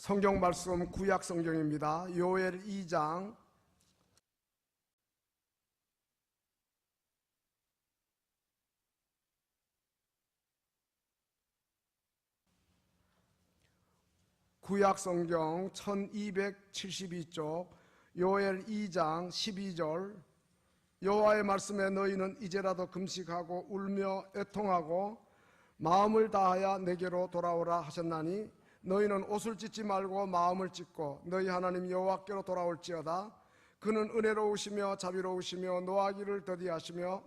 성경 말씀 구약 성경입니다. 요엘 2장 구약 성경 1272쪽 요엘 2장 12절 여호와의 말씀에 너희는 이제라도 금식하고 울며 애통하고 마음을 다하여 내게로 돌아오라 하셨나니 너희는 옷을 찢지 말고 마음을 찢고 너희 하나님 여호와께로 돌아올지어다. 그는 은혜로우시며 자비로우시며 노하기를 더디하시며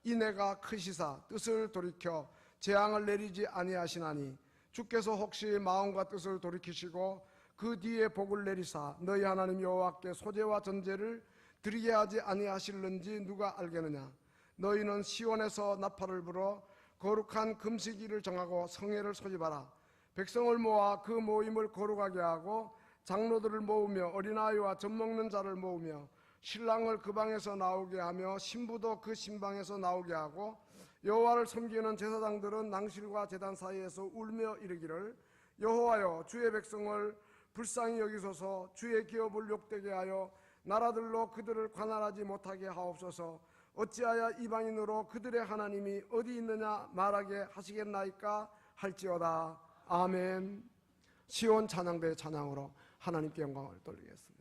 인애가 크시사 뜻을 돌이켜 재앙을 내리지 아니하시나니 주께서 혹시 마음과 뜻을 돌이키시고 그 뒤에 복을 내리사 너희 하나님 여호와께 소제와 전제를 드리게 하지 아니하실는지 누가 알겠느냐. 너희는 시온에서 나팔을 불어 거룩한 금식일을 정하고 성회를 소집하라. 백성을 모아 그 모임을 거룩하게 하고 장로들을 모으며 어린아이와 젖먹는 자를 모으며 신랑을 그 방에서 나오게 하며 신부도 그 신방에서 나오게 하고 여호와를 섬기는 제사장들은 낭실과 제단 사이에서 울며 이르기를 여호와여 주의 백성을 불쌍히 여기소서. 주의 기업을 욕되게 하여 나라들로 그들을 관할하지 못하게 하옵소서. 어찌하여 이방인으로 그들의 하나님이 어디 있느냐 말하게 하시겠나이까 할지어다. 아멘. 시온 찬양대의 찬양으로 하나님께 영광을 돌리겠습니다.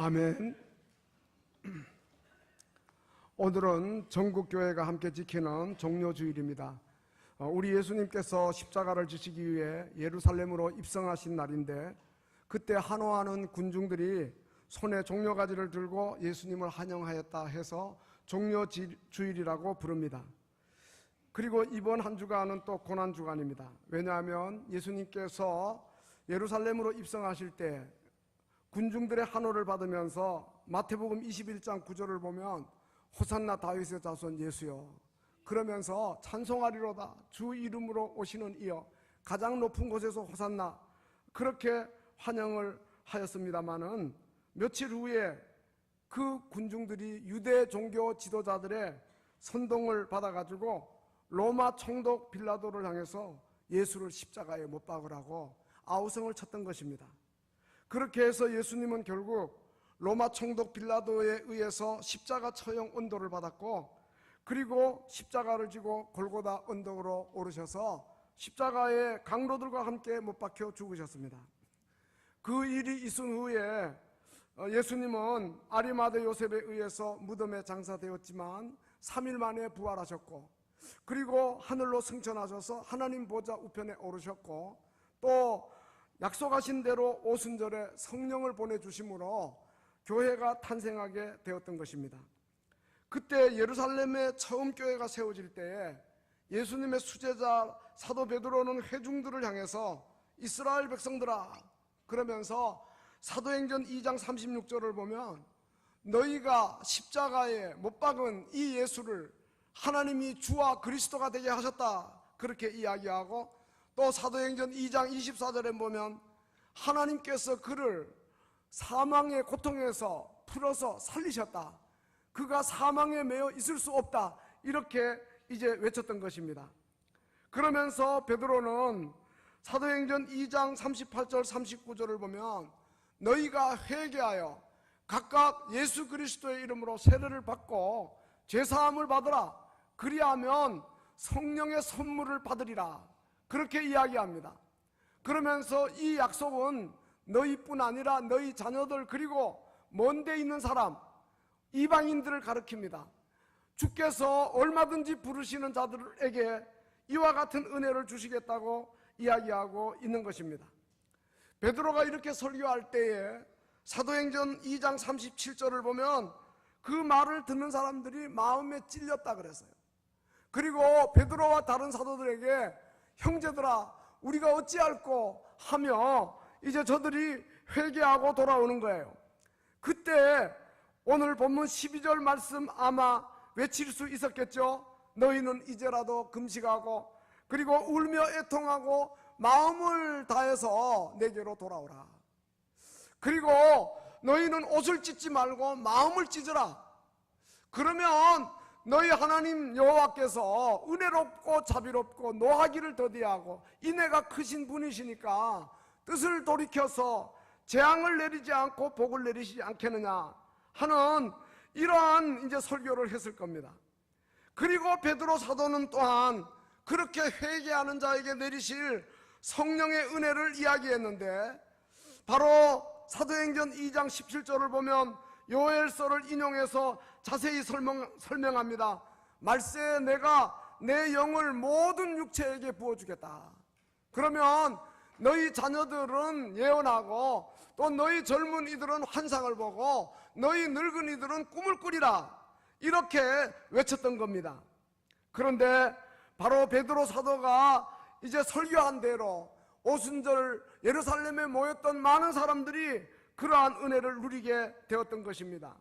아멘. 오늘은 전국교회가 함께 지키는 종료주일입니다. 우리 예수님께서 십자가를 지시기 위해 예루살렘으로 입성하신 날인데, 그때 한호하는 군중들이 손에 종려가지를 들고 예수님을 환영하였다 해서 종료주일이라고 부릅니다. 그리고 이번 한 주간은 또 고난주간입니다. 왜냐하면 예수님께서 예루살렘으로 입성하실 때 군중들의 환호를 받으면서 마태복음 21장 9절을 보면 호산나 다윗의 자손 예수여, 그러면서 찬송하리로다 주 이름으로 오시는 이여, 가장 높은 곳에서 호산나, 그렇게 환영을 하였습니다마는 며칠 후에 그 군중들이 유대 종교 지도자들의 선동을 받아가지고 로마 총독 빌라도를 향해서 예수를 십자가에 못 박으라고 아우성을 쳤던 것입니다. 그렇게 해서 예수님은 결국 로마 총독 빌라도에 의해서 십자가 처형 언도를 받았고, 그리고 십자가를 지고 골고다 언덕으로 오르셔서 십자가에 강로들과 함께 못 박혀 죽으셨습니다. 그 일이 있은 후에 예수님은 아리마대 요셉에 의해서 무덤에 장사되었지만 3일 만에 부활하셨고, 그리고 하늘로 승천하셔서 하나님 보좌 우편에 오르셨고, 또 약속하신 대로 오순절에 성령을 보내주심으로 교회가 탄생하게 되었던 것입니다. 그때 예루살렘에 처음 교회가 세워질 때에 예수님의 수제자 사도 베드로는 회중들을 향해서 이스라엘 백성들아, 그러면서 사도행전 2장 36절을 보면 너희가 십자가에 못 박은 이 예수를 하나님이 주와 그리스도가 되게 하셨다, 그렇게 이야기하고, 또 사도행전 2장 24절에 보면 하나님께서 그를 사망의 고통에서 풀어서 살리셨다, 그가 사망에 매여 있을 수 없다, 이렇게 이제 외쳤던 것입니다. 그러면서 베드로는 사도행전 2장 38절 39절을 보면 너희가 회개하여 각각 예수 그리스도의 이름으로 세례를 받고 죄사함을 받으라, 그리하면 성령의 선물을 받으리라, 그렇게 이야기합니다. 그러면서 이 약속은 너희뿐 아니라 너희 자녀들, 그리고 먼 데 있는 사람, 이방인들을 가리킵니다. 주께서 얼마든지 부르시는 자들에게 이와 같은 은혜를 주시겠다고 이야기하고 있는 것입니다. 베드로가 이렇게 설교할 때에 사도행전 2장 37절을 보면 그 말을 듣는 사람들이 마음에 찔렸다 그랬어요. 그리고 베드로와 다른 사도들에게 형제들아 우리가 어찌할꼬 하며 이제 저들이 회개하고 돌아오는 거예요. 그때 오늘 본문 12절 말씀 아마 외칠 수 있었겠죠. 너희는 이제라도 금식하고 그리고 울며 애통하고 마음을 다해서 내게로 돌아오라. 그리고 너희는 옷을 찢지 말고 마음을 찢으라. 그러면 너희 하나님 여호와께서 은혜롭고 자비롭고 노하기를 더디하고 인애가 크신 분이시니까 뜻을 돌이켜서 재앙을 내리지 않고 복을 내리시지 않겠느냐 하는 이러한 이제 설교를 했을 겁니다. 그리고 베드로 사도는 또한 그렇게 회개하는 자에게 내리실 성령의 은혜를 이야기했는데, 바로 사도행전 2장 17절을 보면 요엘서를 인용해서 자세히 설명합니다. 말세 내가 내 영을 모든 육체에게 부어주겠다. 그러면 너희 자녀들은 예언하고 또 너희 젊은이들은 환상을 보고 너희 늙은이들은 꿈을 꾸리라, 이렇게 외쳤던 겁니다. 그런데 바로 베드로 사도가 이제 설교한 대로 오순절 예루살렘에 모였던 많은 사람들이 그러한 은혜를 누리게 되었던 것입니다.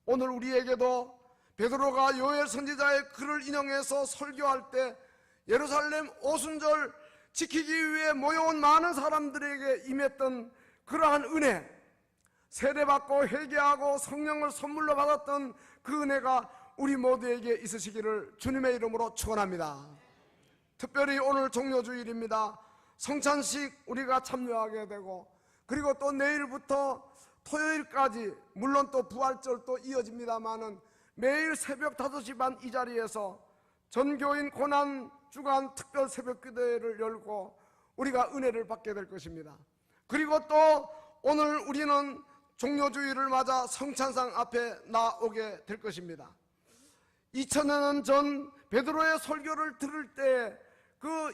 오늘 우리에게도 베드로가 요엘 선지자의 글을 인용해서 설교할 때 예루살렘 오순절 지키기 위해 모여온 많은 사람들에게 임했던 그러한 은혜, 세례받고 회개하고 성령을 선물로 받았던 그 은혜가 우리 모두에게 있으시기를 주님의 이름으로 축원합니다. 특별히 오늘 종료주일입니다. 성찬식 우리가 참여하게 되고, 그리고 또 내일부터 토요일까지 물론 또 부활절도 이어집니다마는 매일 새벽 5시 반 이 자리에서 전교인 고난주간 특별 새벽기도회를 열고 우리가 은혜를 받게 될 것입니다. 그리고 또 오늘 우리는 종료주의를 맞아 성찬상 앞에 나오게 될 것입니다. 2000년 전 베드로의 설교를 들을 때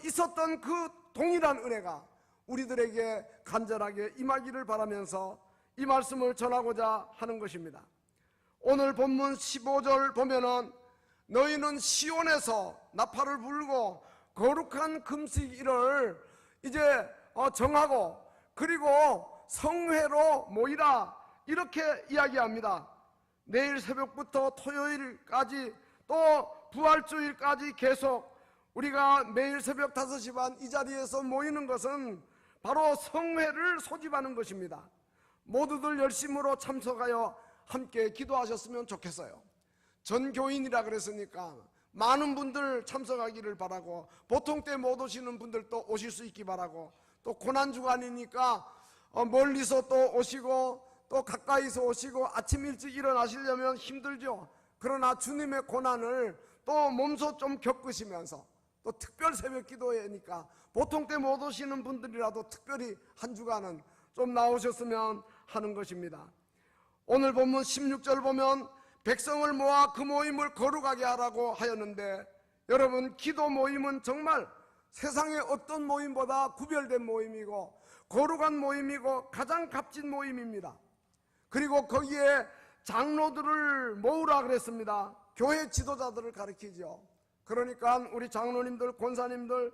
있었던 그 동일한 은혜가 우리들에게 간절하게 임하기를 바라면서 이 말씀을 전하고자 하는 것입니다. 오늘 본문 15절 보면은 너희는 시온에서 나팔을 불고 거룩한 금식일을 이제 정하고 그리고 성회로 모이라 이렇게 이야기합니다. 내일 새벽부터 토요일까지 또 부활주일까지 계속 우리가 매일 새벽 5시 반 이 자리에서 모이는 것은 바로 성회를 소집하는 것입니다. 모두들 열심으로 참석하여 함께 기도하셨으면 좋겠어요. 전교인이라 그랬으니까 많은 분들 참석하기를 바라고, 보통 때 못 오시는 분들도 오실 수 있기 바라고, 또 고난주간이니까 멀리서 또 오시고 또 가까이서 오시고 아침 일찍 일어나시려면 힘들죠. 그러나 주님의 고난을 또 몸소 좀 겪으시면서 또 특별 새벽 기도회니까 보통 때 못 오시는 분들이라도 특별히 한 주간은 좀 나오셨으면 하는 것입니다. 오늘 본문 16절 보면 백성을 모아 그 모임을 거룩하게 하라고 하였는데, 여러분, 기도 모임은 정말 세상의 어떤 모임보다 구별된 모임이고 거룩한 모임이고 가장 값진 모임입니다. 그리고 거기에 장로들을 모으라 그랬습니다. 교회 지도자들을 가리키죠. 그러니까 우리 장로님들, 권사님들,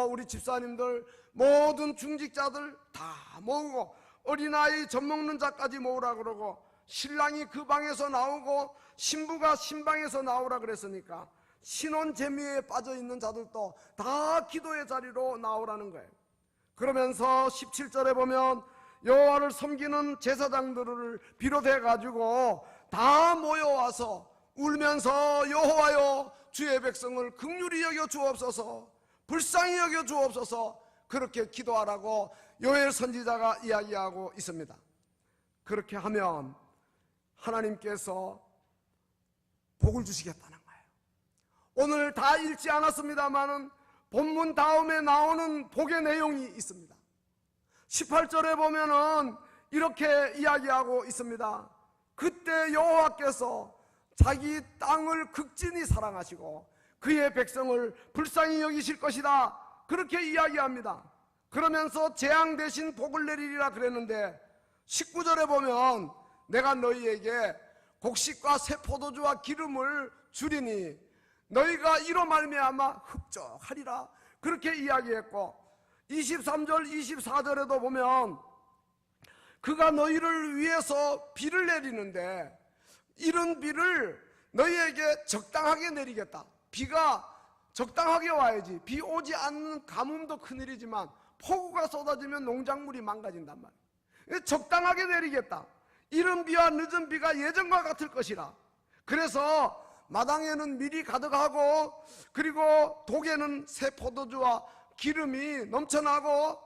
우리 집사님들, 모든 중직자들 다 모으고 어린아이 젖 먹는 자까지 모으라 그러고, 신랑이 그 방에서 나오고 신부가 신방에서 나오라 그랬으니까 신혼 재미에 빠져있는 자들도 다 기도의 자리로 나오라는 거예요. 그러면서 17절에 보면 여호와를 섬기는 제사장들을 비롯해 가지고 다 모여와서 울면서 여호와여 주의 백성을 긍휼히 여겨 주옵소서, 불쌍히 여겨 주옵소서, 그렇게 기도하라고 요엘 선지자가 이야기하고 있습니다. 그렇게 하면 하나님께서 복을 주시겠다는 거예요. 오늘 다 읽지 않았습니다마는 본문 다음에 나오는 복의 내용이 있습니다. 18절에 보면은 이렇게 이야기하고 있습니다. 그때 여호와께서 자기 땅을 극진히 사랑하시고 그의 백성을 불쌍히 여기실 것이다, 그렇게 이야기합니다. 그러면서 재앙 대신 복을 내리리라 그랬는데 19절에 보면 내가 너희에게 곡식과 새 포도주와 기름을 주리니 너희가 이로 말미암아 흡족하리라, 그렇게 이야기했고, 23절 24절에도 보면 그가 너희를 위해서 비를 내리는데 이런 비를 너희에게 적당하게 내리겠다. 비가 적당하게 와야지. 비 오지 않는 가뭄도 큰일이지만 폭우가 쏟아지면 농작물이 망가진단 말이에요. 적당하게 내리겠다. 이른 비와 늦은 비가 예전과 같을 것이라. 그래서 마당에는 밀이 가득하고 그리고 독에는 새 포도주와 기름이 넘쳐나고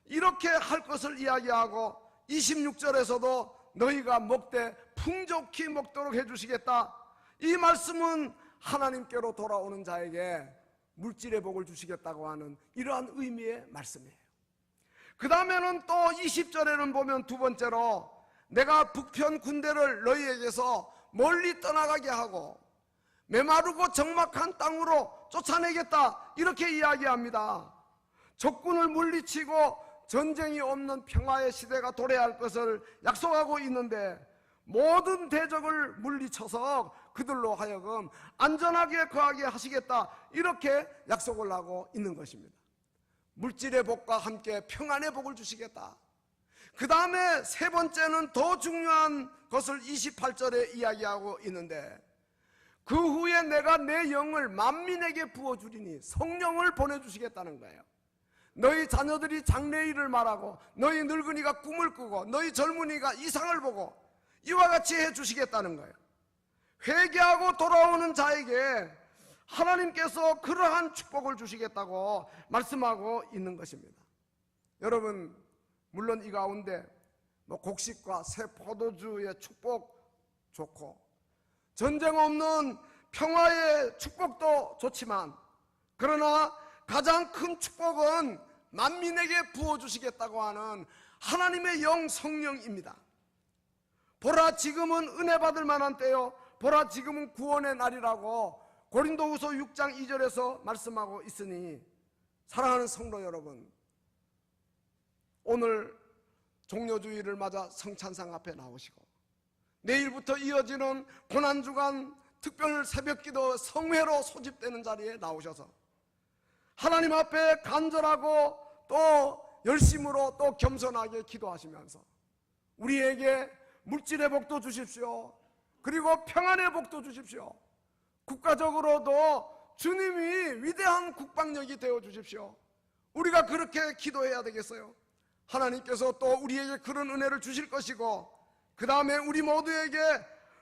이렇게 할 것을 이야기하고, 26절에서도 너희가 먹되 풍족히 먹도록 해주시겠다. 이 말씀은 하나님께로 돌아오는 자에게 물질의 복을 주시겠다고 하는 이러한 의미의 말씀이에요. 그 다음에는 또 20절에는 보면 두 번째로 내가 북편 군대를 너희에게서 멀리 떠나가게 하고 메마르고 적막한 땅으로 쫓아내겠다, 이렇게 이야기합니다. 적군을 물리치고 전쟁이 없는 평화의 시대가 도래할 것을 약속하고 있는데 모든 대적을 물리쳐서 그들로 하여금 안전하게 거하게 하시겠다, 이렇게 약속을 하고 있는 것입니다. 물질의 복과 함께 평안의 복을 주시겠다. 그 다음에 세 번째는 더 중요한 것을 28절에 이야기하고 있는데, 그 후에 내가 내 영을 만민에게 부어주리니 성령을 보내주시겠다는 거예요. 너희 자녀들이 장래일을 말하고 너희 늙은이가 꿈을 꾸고 너희 젊은이가 이상을 보고 이와 같이 해주시겠다는 거예요. 회개하고 돌아오는 자에게 하나님께서 그러한 축복을 주시겠다고 말씀하고 있는 것입니다. 여러분, 물론 이 가운데 곡식과 새 포도주의 축복 좋고 전쟁 없는 평화의 축복도 좋지만, 그러나 가장 큰 축복은 만민에게 부어주시겠다고 하는 하나님의 영 성령입니다. 보라 지금은 은혜 받을 만한 때요, 보라 지금은 구원의 날이라고 고린도후서 6장 2절에서 말씀하고 있으니, 사랑하는 성도 여러분, 오늘 종료주일을 맞아 성찬상 앞에 나오시고 내일부터 이어지는 고난주간 특별 새벽기도 성회로 소집되는 자리에 나오셔서 하나님 앞에 간절하고 또 열심으로 또 겸손하게 기도하시면서 우리에게 물질의 복도 주십시오, 그리고 평안의 복도 주십시오, 국가적으로도 주님이 위대한 국방력이 되어 주십시오, 우리가 그렇게 기도해야 되겠어요. 하나님께서 또 우리에게 그런 은혜를 주실 것이고, 그 다음에 우리 모두에게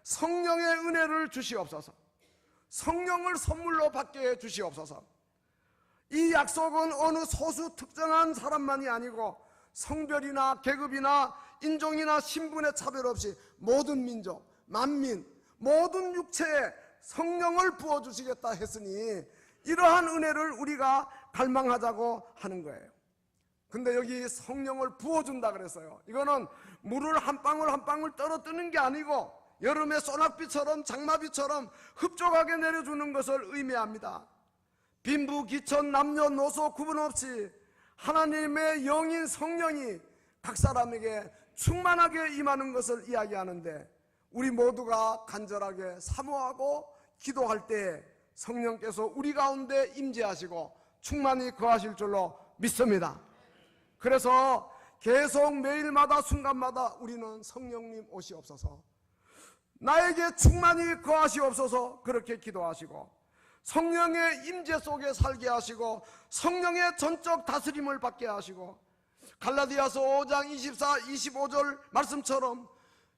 성령의 은혜를 주시옵소서, 성령을 선물로 받게 해 주시옵소서. 이 약속은 어느 소수 특정한 사람만이 아니고 성별이나 계급이나 인종이나 신분의 차별 없이 모든 민족, 만민, 모든 육체에 성령을 부어주시겠다 했으니 이러한 은혜를 우리가 갈망하자고 하는 거예요. 근데 여기 성령을 부어준다 그랬어요. 이거는 물을 한 방울 한 방울 떨어뜨리는 게 아니고 여름에 소낙비처럼 장마비처럼 흡족하게 내려주는 것을 의미합니다. 빈부 기천 남녀노소 구분 없이 하나님의 영인 성령이 각 사람에게 충만하게 임하는 것을 이야기하는데, 우리 모두가 간절하게 사모하고 기도할 때 성령께서 우리 가운데 임재하시고 충만히 거하실 줄로 믿습니다. 그래서 계속 매일마다 순간마다 우리는 성령님 오시옵소서, 나에게 충만히 거하시옵소서 그렇게 기도하시고 성령의 임재 속에 살게 하시고 성령의 전적 다스림을 받게 하시고, 갈라디아서 5장 24, 25절 말씀처럼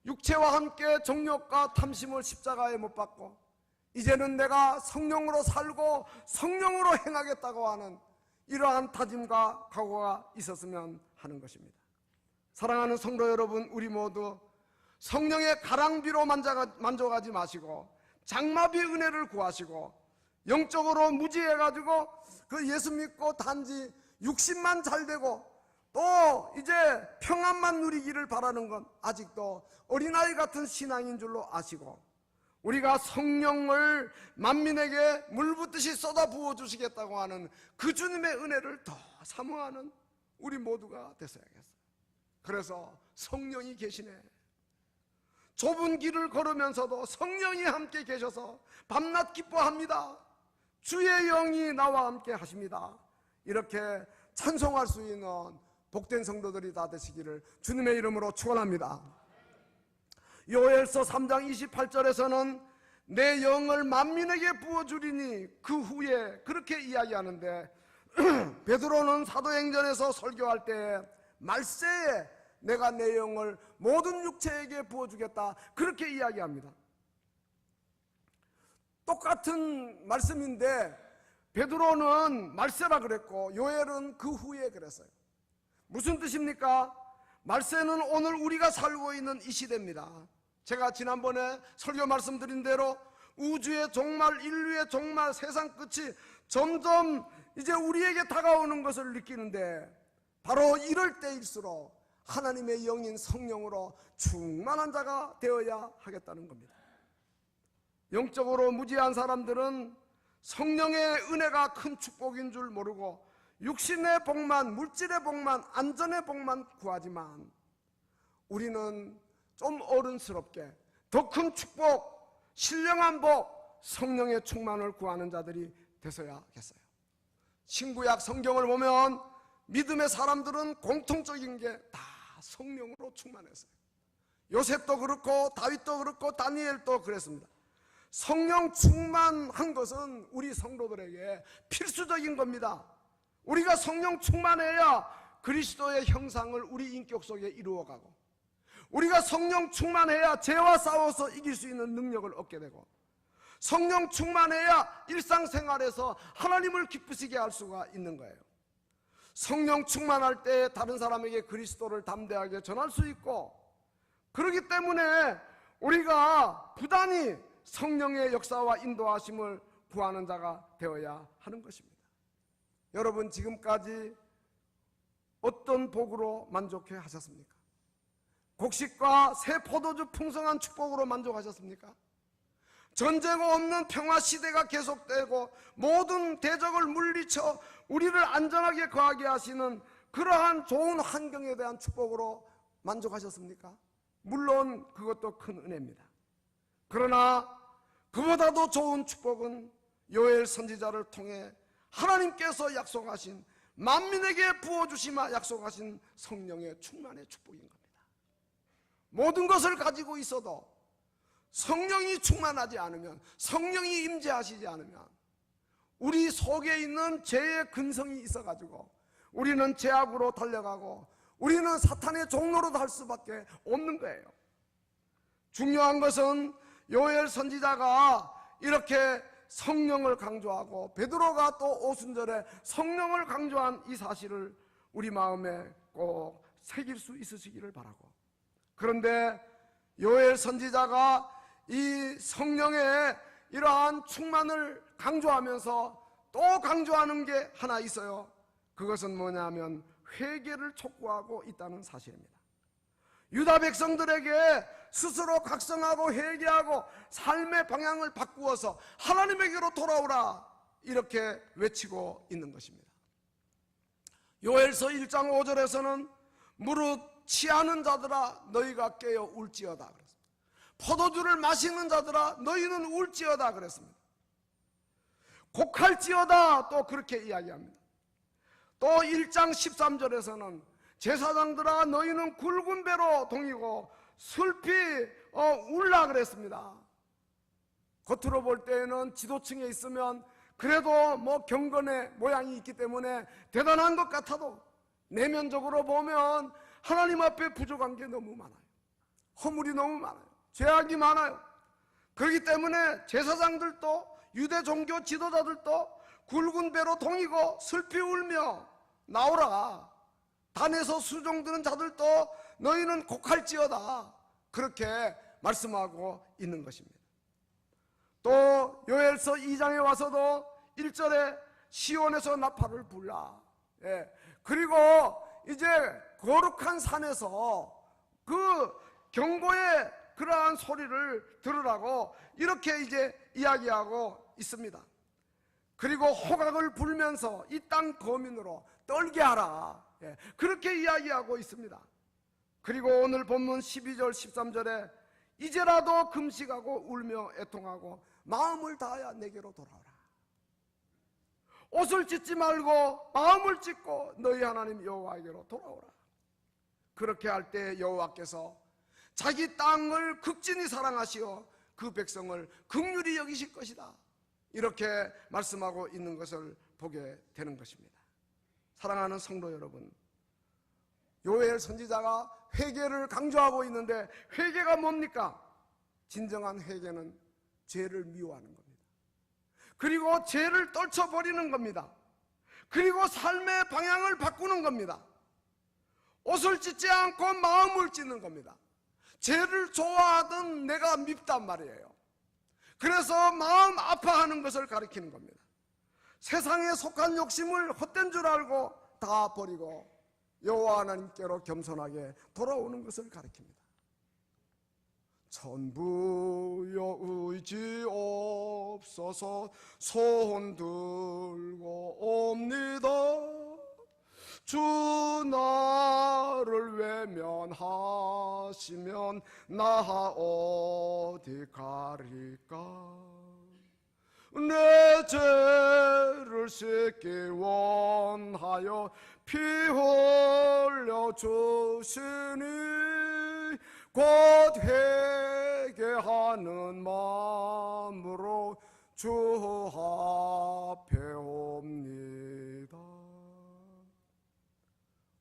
육체와 함께 정욕과 탐심을 십자가에 못 박고 이제는 내가 성령으로 살고 성령으로 행하겠다고 하는 이러한 다짐과 각오가 있었으면 하는 것입니다. 사랑하는 성도 여러분, 우리 모두 성령의 가랑비로 만족하지 마시고 장마비 은혜를 구하시고 영적으로 무지해가지고 그 예수 믿고 단지 육신만 잘 되고 또 이제 평안만 누리기를 바라는 건 아직도 어린아이 같은 신앙인 줄로 아시고, 우리가 성령을 만민에게 물붓듯이 쏟아 부어 주시겠다고 하는 그 주님의 은혜를 더 사모하는 우리 모두가 됐어야겠어요. 그래서 성령이 계시네, 좁은 길을 걸으면서도 성령이 함께 계셔서 밤낮 기뻐합니다, 주의 영이 나와 함께 하십니다, 이렇게 찬송할 수 있는 복된 성도들이 다 되시기를 주님의 이름으로 축원합니다. 요엘서 3장 28절에서는 내 영을 만민에게 부어주리니 그 후에 그렇게 이야기하는데, 베드로는 사도행전에서 설교할 때 말세에 내가 내 영을 모든 육체에게 부어주겠다 그렇게 이야기합니다. 똑같은 말씀인데 베드로는 말세라 그랬고 요엘은 그 후에 그랬어요. 무슨 뜻입니까? 말세는 오늘 우리가 살고 있는 이 시대입니다. 제가 지난번에 설교 말씀드린 대로 우주의 종말, 인류의 종말, 세상 끝이 점점 이제 우리에게 다가오는 것을 느끼는데, 바로 이럴 때일수록 하나님의 영인 성령으로 충만한 자가 되어야 하겠다는 겁니다. 영적으로 무지한 사람들은 성령의 은혜가 큰 축복인 줄 모르고 육신의 복만, 물질의 복만, 안전의 복만 구하지만, 우리는 좀 어른스럽게 더 큰 축복, 신령한 복, 성령의 충만을 구하는 자들이 되셔야겠어요. 신구약 성경을 보면 믿음의 사람들은 공통적인 게 다 성령으로 충만했어요. 요셉도 그렇고 다윗도 그렇고 다니엘도 그랬습니다. 성령 충만한 것은 우리 성도들에게 필수적인 겁니다. 우리가 성령 충만해야 그리스도의 형상을 우리 인격 속에 이루어가고, 우리가 성령 충만해야 죄와 싸워서 이길 수 있는 능력을 얻게 되고, 성령 충만해야 일상생활에서 하나님을 기쁘시게 할 수가 있는 거예요. 성령 충만할 때 다른 사람에게 그리스도를 담대하게 전할 수 있고, 그렇기 때문에 우리가 부단히 성령의 역사와 인도하심을 구하는 자가 되어야 하는 것입니다. 여러분, 지금까지 어떤 복으로 만족해 하셨습니까? 곡식과 새 포도주 풍성한 축복으로 만족하셨습니까? 전쟁 없는 평화 시대가 계속되고 모든 대적을 물리쳐 우리를 안전하게 거하게 하시는 그러한 좋은 환경에 대한 축복으로 만족하셨습니까? 물론 그것도 큰 은혜입니다. 그러나 그보다도 좋은 축복은 요엘 선지자를 통해 하나님께서 약속하신, 만민에게 부어주시마 약속하신 성령의 충만의 축복인 겁니다. 모든 것을 가지고 있어도 성령이 충만하지 않으면, 성령이 임재하시지 않으면 우리 속에 있는 죄의 근성이 있어가지고 우리는 죄악으로 달려가고 우리는 사탄의 종로로 갈 수밖에 없는 거예요. 중요한 것은 요엘 선지자가 이렇게 성령을 강조하고 베드로가 또 오순절에 성령을 강조한 이 사실을 우리 마음에 꼭 새길 수 있으시기를 바라고, 그런데 요엘 선지자가 이 성령의 이러한 충만을 강조하면서 또 강조하는 게 하나 있어요. 그것은 뭐냐면 회개를 촉구하고 있다는 사실입니다. 유다 백성들에게 스스로 각성하고 회개하고 삶의 방향을 바꾸어서 하나님에게로 돌아오라 이렇게 외치고 있는 것입니다. 요엘서 1장 5절에서는 무릇 취하는 자들아 너희가 깨어 울지어다 그랬습니다. 포도주를 마시는 자들아 너희는 울지어다 그랬습니다. 곡할지어다 또 그렇게 이야기합니다. 또 1장 13절에서는 제사장들아 너희는 굵은 배로 동이고 슬피 울라 그랬습니다. 겉으로 볼 때에는 지도층에 있으면 그래도 뭐 경건의 모양이 있기 때문에 대단한 것 같아도 내면적으로 보면 하나님 앞에 부족한 게 너무 많아요. 허물이 너무 많아요. 죄악이 많아요. 그렇기 때문에 제사장들도 유대 종교 지도자들도 굵은 배로 동이고 슬피 울며 나오라. 단에서 수종드는 자들도 너희는 곡할지어다. 그렇게 말씀하고 있는 것입니다. 또 요엘서 2장에 와서도 1절에 시온에서 나팔을 불라. 그리고 이제 거룩한 산에서 그 경고의 그러한 소리를 들으라고 이렇게 이제 이야기하고 있습니다. 그리고 호각을 불면서 이 땅 거민으로 떨게 하라. 그렇게 이야기하고 있습니다. 그리고 오늘 본문 12절 13절에 이제라도 금식하고 울며 애통하고 마음을 다하여 내게로 돌아오라. 옷을 찢지 말고 마음을 찢고 너희 하나님 여호와에게로 돌아오라. 그렇게 할 때 여호와께서 자기 땅을 극진히 사랑하시어 그 백성을 긍휼히 여기실 것이다. 이렇게 말씀하고 있는 것을 보게 되는 것입니다. 사랑하는 성도 여러분, 요엘 선지자가 회개를 강조하고 있는데 회개가 뭡니까? 진정한 회개는 죄를 미워하는 겁니다. 그리고 죄를 떨쳐버리는 겁니다. 그리고 삶의 방향을 바꾸는 겁니다. 옷을 찢지 않고 마음을 찢는 겁니다. 죄를 좋아하던 내가 밉단 말이에요. 그래서 마음 아파하는 것을 가리키는 겁니다. 세상에 속한 욕심을 헛된 줄 알고 다 버리고 여호와 하나님께로 겸손하게 돌아오는 것을 가리킵니다. 전부여 의지없어서 손 들고 옵니다. 주 나를 외면하시면 나 어디 가리까. 내 죄를 씻기 원하여 피 흘려 주시니 곧 회개하는 마음으로 주 앞에 옵니다.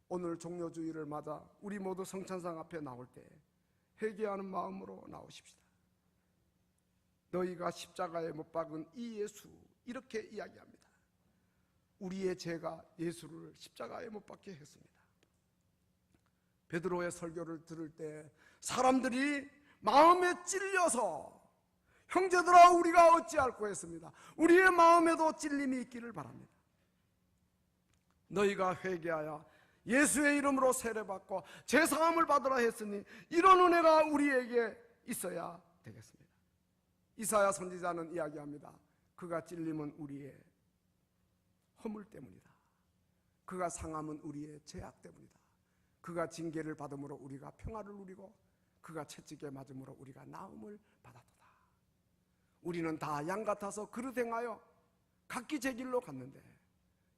오늘 종료주일을 맞아 우리 모두 성찬상 앞에 나올 때 회개하는 마음으로 나오십시다. 너희가 십자가에 못 박은 이 예수, 이렇게 이야기합니다. 우리의 죄가 예수를 십자가에 못 박게 했습니다. 베드로의 설교를 들을 때 사람들이 마음에 찔려서 형제들아 우리가 어찌할꼬 했습니다. 우리의 마음에도 찔림이 있기를 바랍니다. 너희가 회개하여 예수의 이름으로 세례받고 제사함을 받으라 했으니 이런 은혜가 우리에게 있어야 되겠습니다. 이사야 선지자는 이야기합니다. 그가 찔림은 우리의 허물 때문이다. 그가 상함은 우리의 죄악 때문이다. 그가 징계를 받음으로 우리가 평화를 누리고 그가 채찍에 맞음으로 우리가 나음을 받았도다. 우리는 다 양 같아서 그릇 행하여 각기 제 길로 갔는데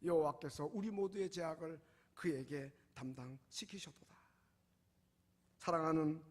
여호와께서 우리 모두의 죄악을 그에게 담당시키셨도다. 사랑하는